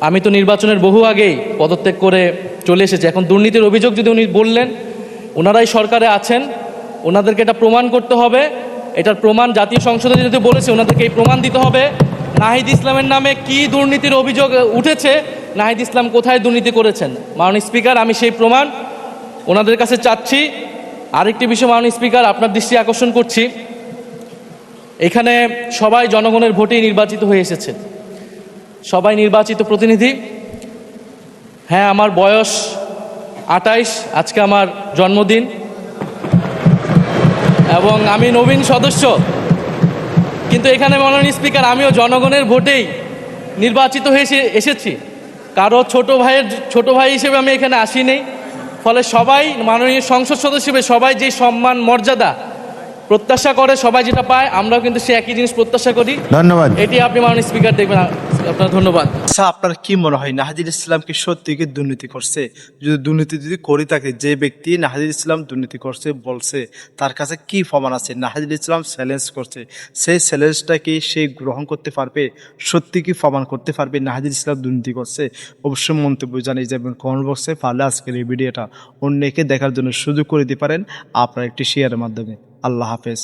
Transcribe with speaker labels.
Speaker 1: আমি তো নির্বাচনের বহু আগেই পদত্যাগ করে চলে এসেছি। এখন দুর্নীতির অভিযোগ যদি উনি বললেন, ওনারাই সরকারে আছেন, ওনাদেরকে এটা প্রমাণ করতে হবে। এটার প্রমাণ জাতীয় সংসদে যদি বলেছে, ওনাদেরকে এই প্রমাণ দিতে হবে নাহিদ ইসলামের নামে কি দুর্নীতির অভিযোগ উঠেছে, নাহিদ ইসলাম কোথায় দুর্নীতি করেছেন। মাননীয় স্পিকার, আমি সেই প্রমাণ ওনাদের কাছে চাচ্ছি। আরেকটি বিষয় মাননীয় স্পিকার, আপনার দৃষ্টি আকর্ষণ করছি, এখানে সবাই জনগণের ভোটেই নির্বাচিত হয়ে এসেছে, সবাই নির্বাচিত প্রতিনিধি। হ্যাঁ, আমার বয়স 28, আজকে আমার জন্মদিন, এবং আমি নবীন সদস্য। কিন্তু এখানে মাননীয় স্পিকার, আমিও জনগণের ভোটেই নির্বাচিত হয়ে এসেছি, কারো ছোট ভাই হিসেবে আমি এখানে আসিনি। ফলে সবাই মাননীয় সংসদ সদস্য হিসেবে সবাই যে সম্মান মর্যাদা প্রত্যাশা করে, সবাই যেটা পায়, আমরাও কিন্তু সে একই জিনিস প্রত্যাশা করি।
Speaker 2: ধন্যবাদ।
Speaker 1: এটি আপনি মাননীয় স্পিকার দেখবেন। আপনার ধন্যবাদ।
Speaker 3: আচ্ছা, আপনার কি মনে হয় নাহিদুল ইসলাম কি সত্যি কি দুর্নীতি করছে? যদি দুর্নীতি করে থাকে, যে ব্যক্তি নাহিদুল ইসলাম দুর্নীতি করছে বলছে, তার কাছে কি প্রমাণ আছে? নাহিদুল ইসলাম চ্যালেঞ্জ করছে, সেই চ্যালেঞ্জটা কি সে গ্রহণ করতে পারবে? সত্যি কি প্রমাণ করতে পারবে নাহিদুল ইসলাম দুর্নীতি করছে? অবশ্যই মন্তব্য জানিয়ে যাবেন কমেন্ট বক্সে। পারলে আজকের এই ভিডিওটা অন্যকে দেখার জন্য সুযোগ করে দিতে পারেন আপনার একটি শেয়ারের মাধ্যমে। আল্লাহ হাফেজ।